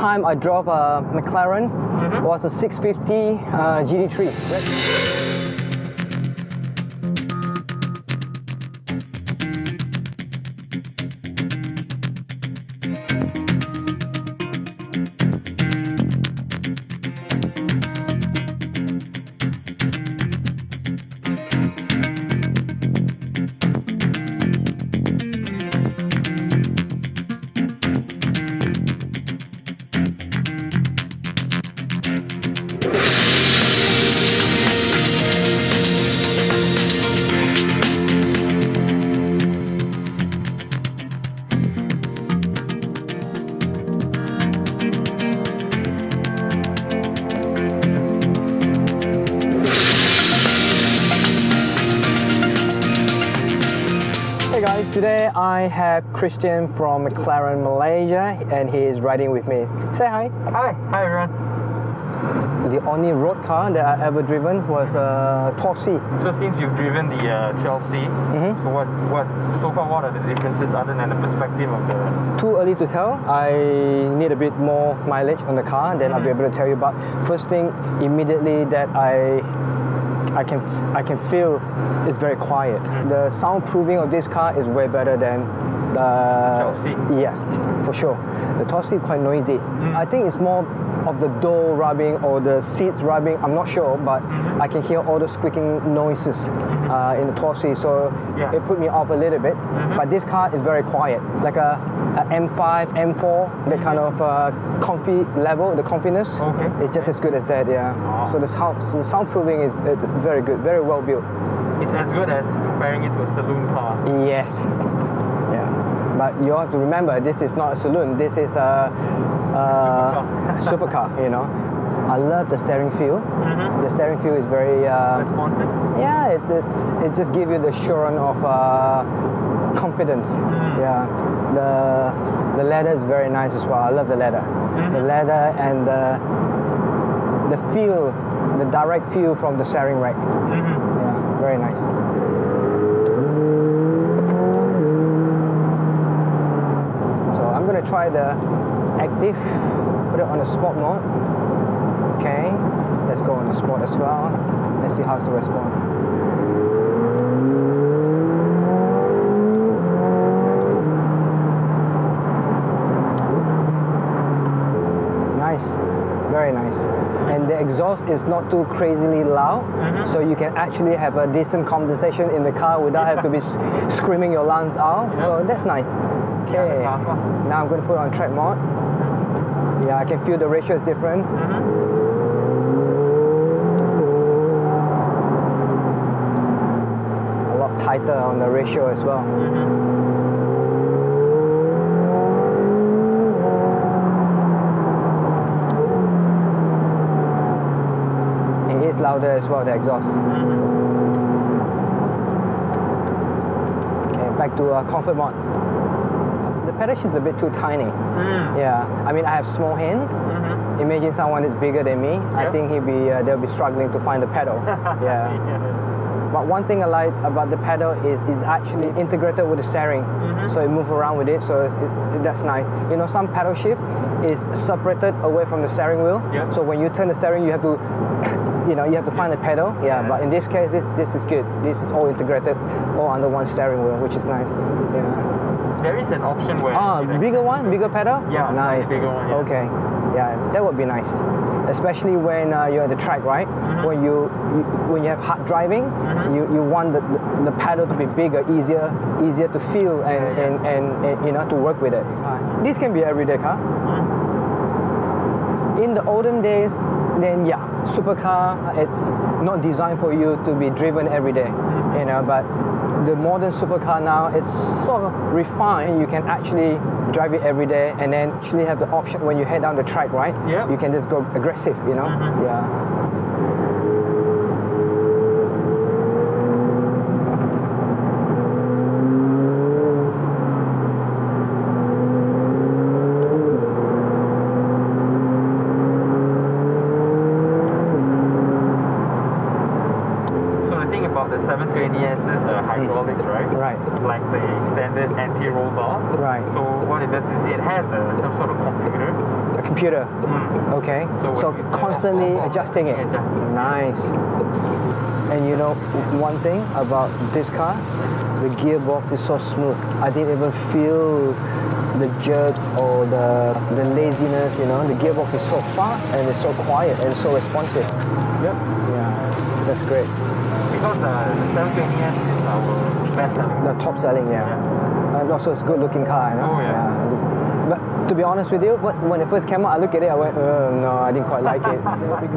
time I drove a Mclaren was a 650 GT3. Hey guys, today I have Christian from Mclaren Malaysia and he is riding with me. Say hi. Hi everyone. The only road car that I ever driven was a 12C. So since you've driven the 12C, so what are the differences other than the perspective of the... Too early to tell. I need a bit more mileage on the car, then I'll be able to tell you. But first thing, immediately that I can feel it's very quiet. The soundproofing of this car is way better than the 12C. Yes, for sure. The 12C is quite noisy. I think it's more of the door rubbing or the seats rubbing. I'm not sure, but I can hear all the squeaking noises in the 12C, so it put me off a little bit. But this car is very quiet, like a M5, M4, that kind of comfy level, the comfiness. It's just as good as that, So the soundproofing is very good, very well built. It's as good as comparing it to a saloon car. Yes. Yeah. But you have to remember, this is not a saloon. This is a supercar. You know. I love the steering feel. The steering feel is very responsive. Yeah, it just gives you the assurance of confidence. Yeah. The leather is very nice as well. I love the leather. The leather and the feel, the direct feel from the steering rack. Yeah, very nice. So I'm gonna try the active, put it on the sport mode. Okay, let's go on the sport as well. Let's see how's the response. Nice, very nice. And the exhaust is not too crazily loud, so you can actually have a decent conversation in the car without having to be screaming your lungs out. So that's nice. Okay, now I'm going to put on track mode. Yeah, I can feel the ratio is different. A lot tighter on the ratio as well. It is louder as well, the exhaust. Okay, back to comfort mode. The pedal shift is a bit too tiny. Yeah, I mean I have small hands. Imagine someone that's bigger than me. I think they'll be struggling to find the pedal. Yeah. But one thing I like about the pedal is it's actually integrated with the steering, so it moves around with it. So that's nice. You know, some pedal shift is separated away from the steering wheel. So when you turn the steering, you have to, you have to find the pedal. Yeah. But in this case, this is good. This is all integrated, all under one steering wheel, which is nice. Yeah. There is an option where... bigger pedal? Yeah, nice. Bigger one, yeah. Okay, yeah, that would be nice. Especially when you're at the track, right? When you have hard driving, you want the pedal to be bigger, easier to feel and to work with it. This can be an everyday car. In the olden days, then yeah, supercar, it's not designed for you to be driven every day, but the modern supercar now, it's sort of refined. You can actually drive it every day and then actually have the option when you head down the track, right? You can just go aggressive, Yeah. about the 720S's hydraulics, right? Right. Like the standard anti-roll bar. Right. So what it does is it has some sort of computer. A computer. Okay. So constantly adjusting it. Nice. And you know one thing about this car, the gearbox is so smooth. I didn't even feel the jerk or the laziness, you know. The gearbox is so fast and it's so quiet and so responsive. Yep. Yeah, that's great. Because the 720S is our best selling. The top selling, yeah. And also it's a good looking car, you know? Oh yeah. But to be honest with you, when it first came out, I looked at it, I went, no, I didn't quite like it.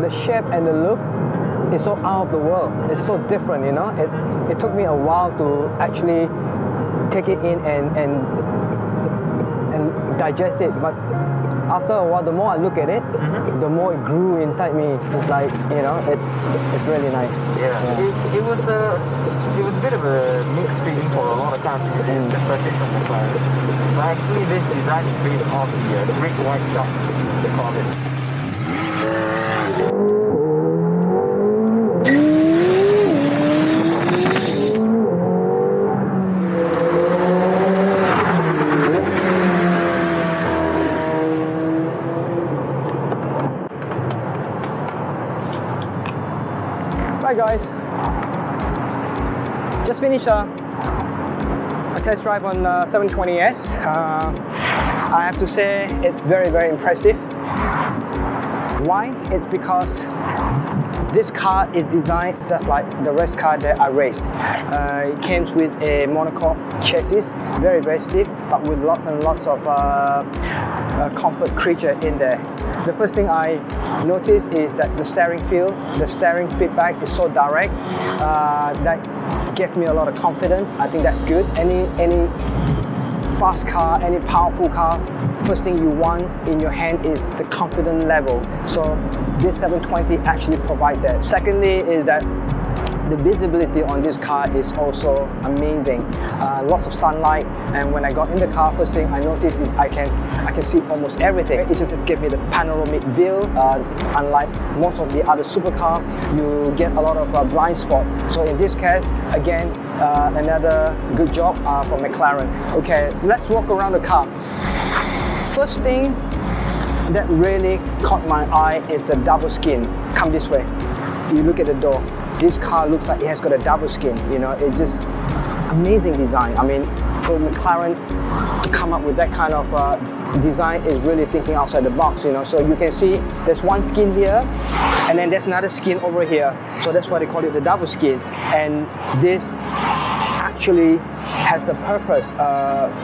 The shape and the look, it's so out of the world. It's so different, you know. It took me a while to actually take it in and digest it. But after a while, the more I look at it, the more it grew inside me. It's like, you know, it's really nice. Yeah. It was a bit of a mixed feeling for a lot of times, especially from Mclaren. But actually, this design is based on the great white shark, they call it. Hi guys, just finished a test drive on 720S. I have to say it's very, very impressive. Why? It's because this car is designed just like the rest car that I raced. It comes with a monocoque chassis, very, very stiff, but with lots and lots of comfort creature in there. The first thing I noticed is that the steering feedback is so direct. That gave me a lot of confidence. I think that's good. Any fast car, any powerful car, first thing you want in your hand is the confidence level. So this 720 actually provides that. Secondly is that the visibility on this car is also amazing. Lots of sunlight, and when I got in the car, first thing I noticed is I can see almost everything. It just gave me the panoramic view. Unlike most of the other supercar, you get a lot of blind spot. So in this case, again, another good job from Mclaren. Okay, let's walk around the car. First thing that really caught my eye is the double skin. Come this way. You look at the door. This car looks like it has got a double skin, you know. It's just amazing design. I mean, for McLaren to come up with that kind of design is really thinking outside the box, you know. So you can see there's one skin here, and then there's another skin over here. So that's why they call it the double skin. And this actually has a purpose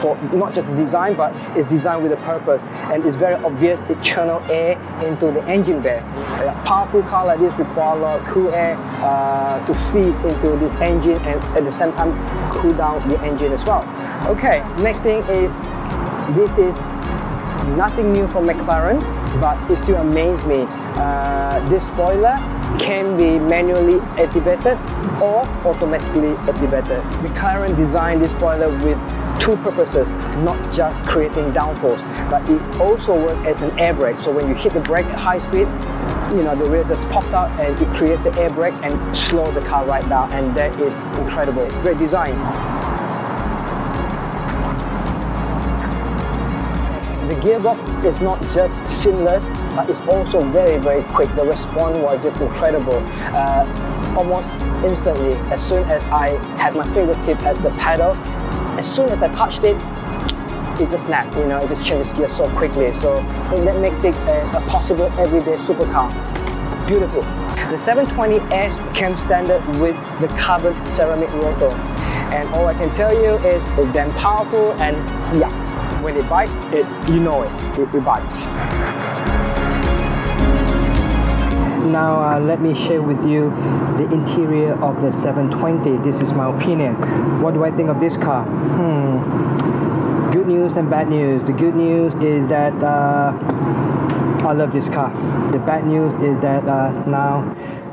for not just design, but it's designed with a purpose, and it's very obvious it channel air into the engine bay. A powerful car like this requires a lot of cool air to feed into this engine, and at the same time cool down the engine as well. Okay, next thing is, this is nothing new from McLaren, but it still amazes me. This spoiler can be manually activated or automatically activated. McLaren designed this spoiler with two purposes, not just creating downforce, but it also works as an air brake. So when you hit the brake at high speed, you know, the rear just popped out and it creates an air brake and slow the car right down, and that is incredible. Great design. The gearbox is not just seamless, but it's also very, very quick. The response was just incredible. Almost instantly, as soon as I had my fingertip at the pedal, as soon as I touched it, it just snapped, you know, it just changes gears so quickly. So that makes it a possible everyday supercar. Beautiful. The 720S came standard with the carbon ceramic rotor. And all I can tell you is it's damn powerful, and yeah, when it bites, you know it bites. Now let me share with you the interior of the 720. This is my opinion. What do I think of this car? Good news and bad news. The good news is that I love this car. The bad news is that now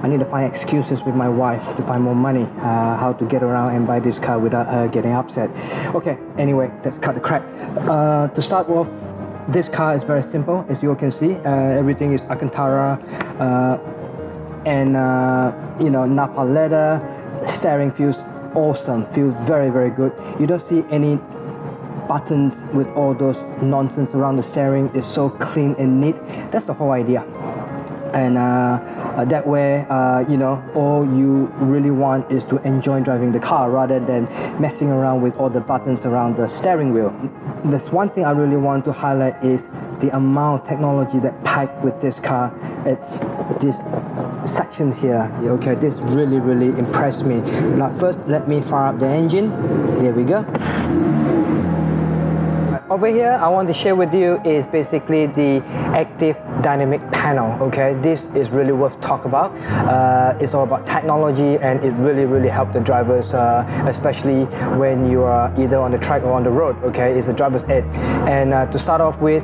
I need to find excuses with my wife to find more money, how to get around and buy this car without her getting upset. Okay, anyway, let's cut the crap. To start off, this car is very simple, as you all can see. Everything is Alcantara and you know, Napa leather. steering feels awesome, feels very, very good. You don't see any buttons with all those nonsense around the steering. It's so clean and neat. That's the whole idea. And that way, you know, all you really want is to enjoy driving the car rather than messing around with all the buttons around the steering wheel. There's one thing I really want to highlight is the amount of technology that packed with this car. It's this section here. Okay, this really, really impressed me. Now first, let me fire up the engine. There we go. Over here, I want to share with you is basically the active dynamic panel. Okay, this is really worth talk about. It's all about technology, and it really helps the drivers, especially when you are either on the track or on the road. Okay, it's a driver's ed. And to start off with,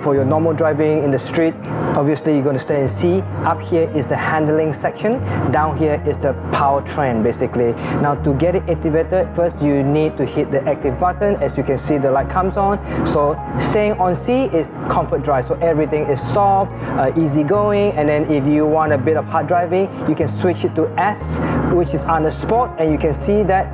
for your normal driving in the street, obviously you're going to stay in C. Up here is the handling section. Down here is the powertrain, basically. Now to get it activated, first you need to hit the active button. As you can see, the light comes on. So staying on C is comfort drive, so everything is soft, easy going. And then if you want a bit of hard driving, you can switch it to S, which is under sport, and you can see that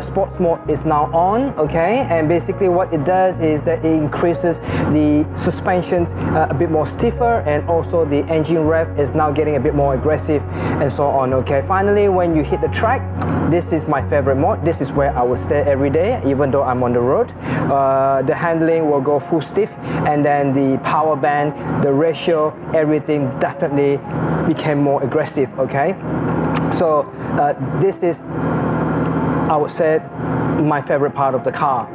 sports mode is now on. Okay, and basically what it does is that it increases the suspensions a bit more stiffer, and also the engine rev is now getting a bit more aggressive, and so on. Okay, finally when you hit the track, this is my favorite mode. This is where I will stay every day, even though I'm on the road. The handling will go full stiff, and then the power band, the ratio, everything definitely became more aggressive. Okay, so this is, I would say, my favorite part of the car.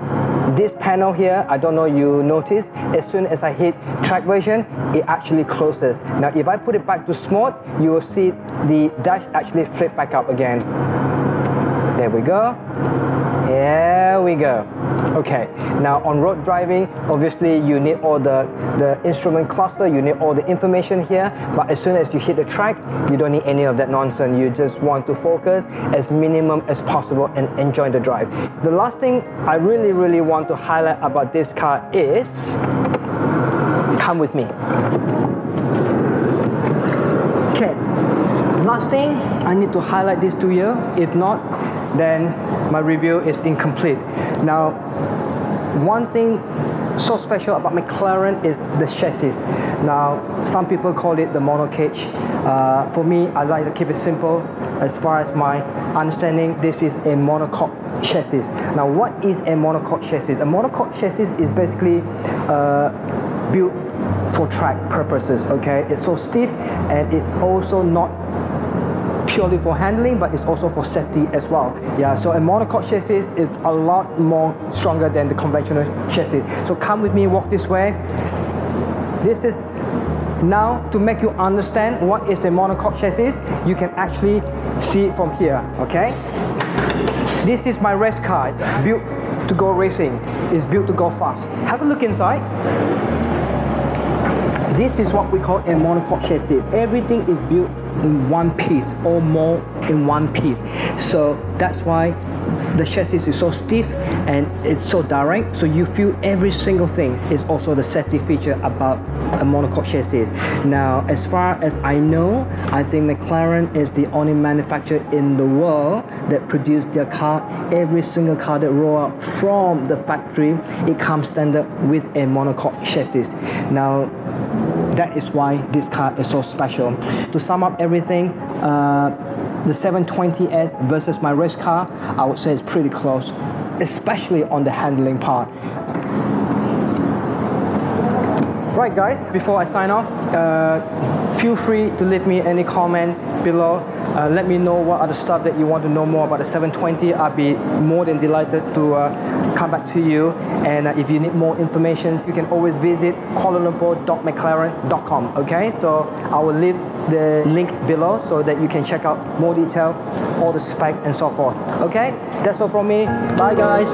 This panel here, I don't know you noticed, as soon as I hit track version, it actually closes. Now if I put it back to sport, you will see the dash actually flip back up again. There we go. Here we go. Okay, now on road driving, obviously you need all the instrument cluster, you need all the information here, but as soon as you hit the track, you don't need any of that nonsense. You just want to focus as minimum as possible and enjoy the drive. The last thing I really want to highlight about this car is, come with me. Okay, last thing, I need to highlight this to you. If not, then my review is incomplete. Now, one thing so special about Mclaren is the chassis. Now, some people call it the monocage. For me, I like to keep it simple. As far as my understanding, this is a monocoque chassis. Now, what is a monocoque chassis? A monocoque chassis is basically built for track purposes. Okay, it's so stiff, and it's also not purely for handling, but it's also for safety as well. Yeah, so a monocoque chassis is a lot more stronger than the conventional chassis. So come with me, walk this way. This is now to make you understand what is a monocoque chassis. You can actually see it from here. Okay, this is my race car. It's built to go racing. It's built to go fast. Have a look inside. This is what we call a monocoque chassis. Everything is built in one piece or more in one piece. So that's why the chassis is so stiff and it's so direct, so you feel every single thing. Is also the safety feature about a monocoque chassis. Now, as far as I know, I think Mclaren is the only manufacturer in the world that produce their car. Every single car that roll out from the factory, it comes standard with a monocoque chassis. Now, that is why this car is so special. To sum up everything, the 720S versus my race car, I would say it's pretty close, especially on the handling part. Right guys, before I sign off, feel free to leave me any comment below. Let me know what other stuff that you want to know more about the 720. I'll be more than delighted to come back to you. And if you need more information, you can always visit kualalumpur.mclaren.com. Okay, so I will leave the link below so that you can check out more detail, all the spec and so forth. Okay, that's all from me. Bye guys.